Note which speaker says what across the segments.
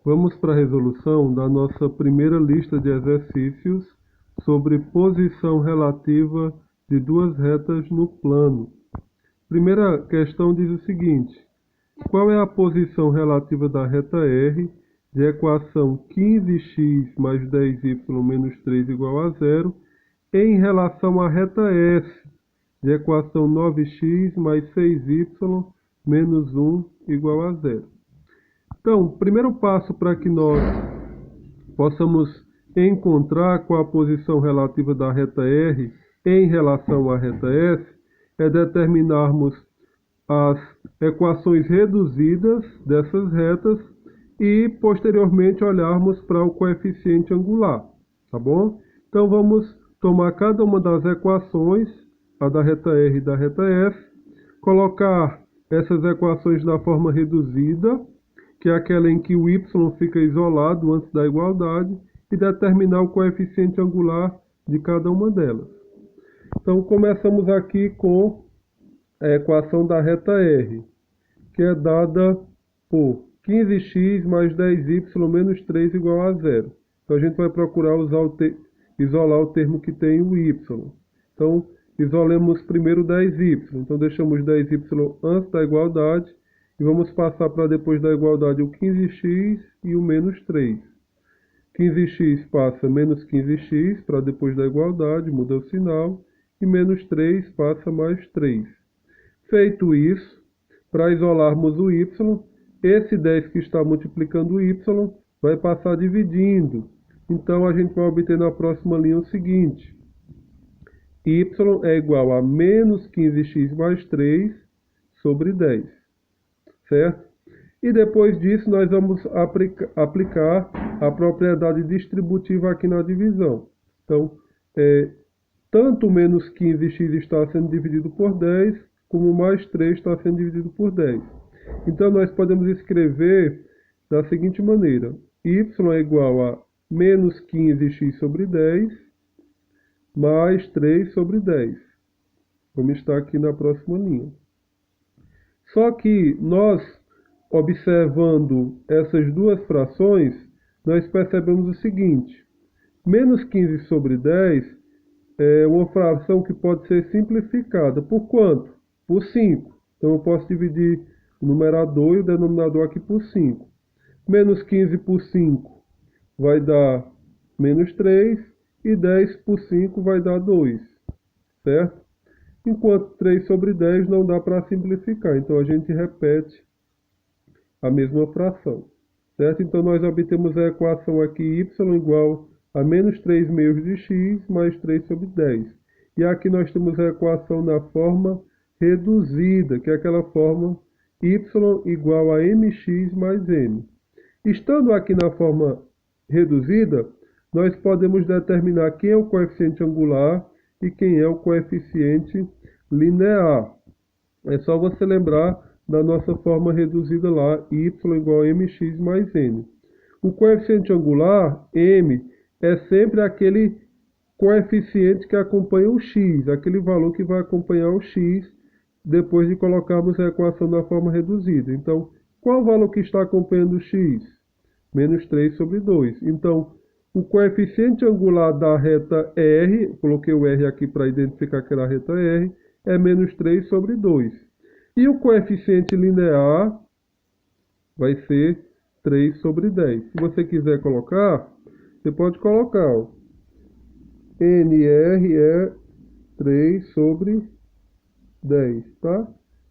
Speaker 1: Vamos para a resolução da nossa primeira lista de exercícios sobre posição relativa de duas retas no plano. Primeira questão diz o seguinte: qual é a posição relativa da reta R de equação 15x mais 10y menos 3 igual a zero em relação à reta S de equação 9x mais 6y menos 1 igual a zero? Então, o primeiro passo para que nós possamos encontrar qual a posição relativa da reta R em relação à reta S é determinarmos as equações reduzidas dessas retas e posteriormente olharmos para o coeficiente angular, tá bom? Então vamos tomar cada uma das equações, a da reta R e da reta S, colocar essas equações na forma reduzida, que é aquela em que o y fica isolado antes da igualdade, e determinar o coeficiente angular de cada uma delas. Então começamos aqui com a equação da reta R, que é dada por 15x mais 10y menos 3 igual a zero. Então a gente vai procurar isolar o termo que tem o y. Então isolemos primeiro 10y. Então deixamos 10y antes da igualdade e vamos passar para depois da igualdade o 15x e o menos 3. 15x passa menos 15x para depois da igualdade, muda o sinal, e menos 3 passa mais 3. Feito isso, para isolarmos o y, esse 10 que está multiplicando o y vai passar dividindo. Então a gente vai obter na próxima linha o seguinte: y é igual a menos 15x mais 3 sobre 10. Certo? E depois disso nós vamos aplicar a propriedade distributiva aqui na divisão. Então, tanto menos 15x está sendo dividido por 10, como mais 3 está sendo dividido por 10. Então nós podemos escrever da seguinte maneira: y é igual a menos 15x sobre 10, mais 3 sobre 10. Vamos estar aqui na próxima linha. Só que nós, observando essas duas frações, nós percebemos o seguinte: menos 15 sobre 10 é uma fração que pode ser simplificada. Por quanto? Por 5. Então eu posso dividir o numerador e o denominador aqui por 5. Menos 15 por 5 vai dar menos 3 e 10 por 5 vai dar 2. Certo? Enquanto 3 sobre 10 não dá para simplificar, então a gente repete a mesma fração, certo? Então nós obtemos a equação aqui y igual a menos 3 meios de x mais 3 sobre 10. E aqui nós temos a equação na forma reduzida, que é aquela forma y igual a mx mais m. Estando aqui na forma reduzida, nós podemos determinar quem é o coeficiente angular e quem é o coeficiente linear. É só você lembrar da nossa forma reduzida lá, y igual a mx mais n. O coeficiente angular, m, é sempre aquele coeficiente que acompanha o x, aquele valor que vai acompanhar o x depois de colocarmos a equação na forma reduzida. Então, qual o valor que está acompanhando o x? Menos 3 sobre 2. Então, o coeficiente angular da reta R, coloquei o R aqui para identificar que era a reta R, é menos 3 sobre 2. E o coeficiente linear vai ser 3 sobre 10. Se você quiser colocar, você pode colocar, ó, NR é 3 sobre 10, tá?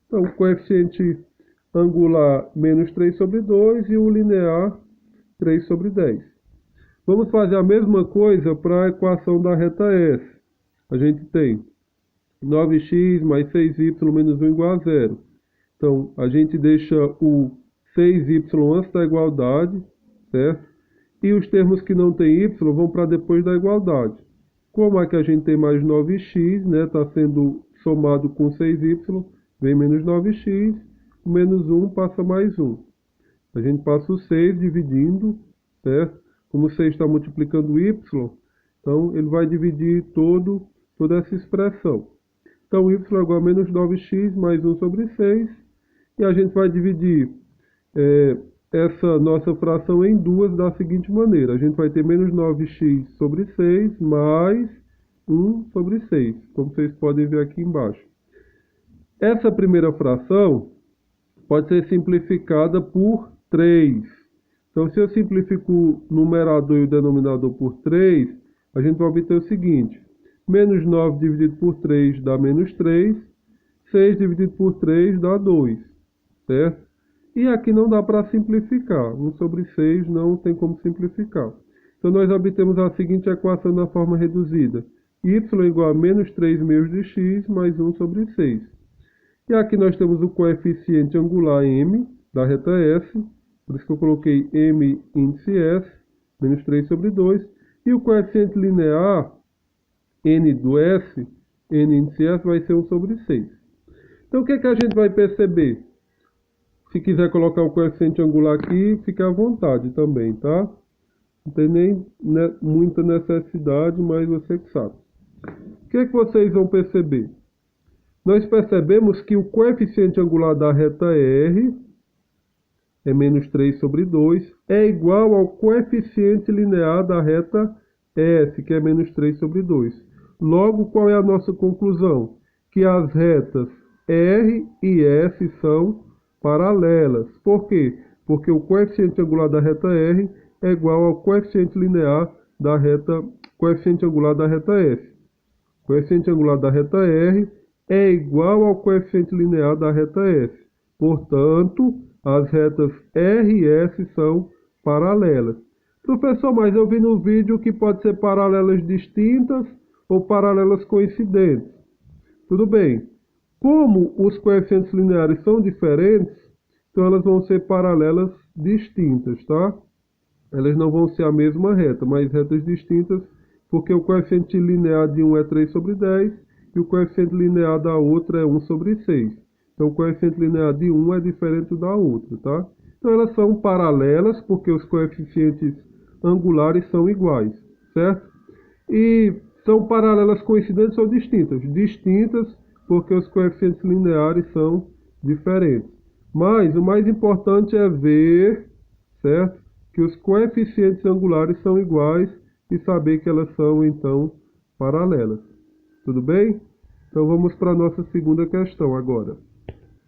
Speaker 1: Então, o coeficiente angular menos 3 sobre 2 e o linear 3 sobre 10. Vamos fazer a mesma coisa para a equação da reta S. A gente tem 9x mais 6y menos 1 igual a zero. Então, a gente deixa o 6y antes da igualdade, certo? E os termos que não tem y vão para depois da igualdade. Como é que a gente tem mais 9x, né? Está sendo somado com 6y, vem menos 9x, o menos 1 passa mais 1. A gente passa o 6 dividindo, certo? Como 6 está multiplicando y, então ele vai dividir toda essa expressão. Então y é igual a menos 9x mais 1 sobre 6. E a gente vai dividir essa nossa fração em duas da seguinte maneira. A gente vai ter menos 9x sobre 6 mais 1 sobre 6, como vocês podem ver aqui embaixo. Essa primeira fração pode ser simplificada por 3. Então, se eu simplifico o numerador e o denominador por 3, a gente vai obter o seguinte. Menos 9 dividido por 3 dá menos 3. 6 dividido por 3 dá 2. Certo? E aqui não dá para simplificar. 1 sobre 6 não tem como simplificar. Então, nós obtemos a seguinte equação na forma reduzida. Y igual a menos 3 meios de x mais 1 sobre 6. E aqui nós temos o coeficiente angular m da reta S. Por isso que eu coloquei m índice S, menos 3 sobre 2. E o coeficiente linear n do S, n índice S, vai ser 1 sobre 6. Então, o que a gente vai perceber? Se quiser colocar o coeficiente angular aqui, fica à vontade também, tá? Não tem nem muita necessidade, mas você que sabe. O que vocês vão perceber? Nós percebemos que o coeficiente angular da reta R é menos 3 sobre 2, é igual ao coeficiente linear da reta S, que é menos 3 sobre 2. Logo, qual é a nossa conclusão? Que as retas R e S são paralelas. Por quê? Porque o coeficiente angular da reta R é igual ao coeficiente linear da coeficiente angular da reta S. O coeficiente angular da reta R é igual ao coeficiente linear da reta S. Portanto, as retas R e S são paralelas. Professor, mas eu vi no vídeo que pode ser paralelas distintas ou paralelas coincidentes. Tudo bem. Como os coeficientes lineares são diferentes, então elas vão ser paralelas distintas, tá? Elas não vão ser a mesma reta, mas retas distintas, porque o coeficiente linear de um é 3 sobre 10 e o coeficiente linear da outra é 1 sobre 6. Então, o coeficiente linear de um é diferente da outra, tá? Então, elas são paralelas porque os coeficientes angulares são iguais, certo? E são paralelas coincidentes ou distintas? Distintas porque os coeficientes lineares são diferentes. Mas o mais importante é ver, certo? Que os coeficientes angulares são iguais e saber que elas são, então, paralelas. Tudo bem? Então, vamos para a nossa segunda questão agora.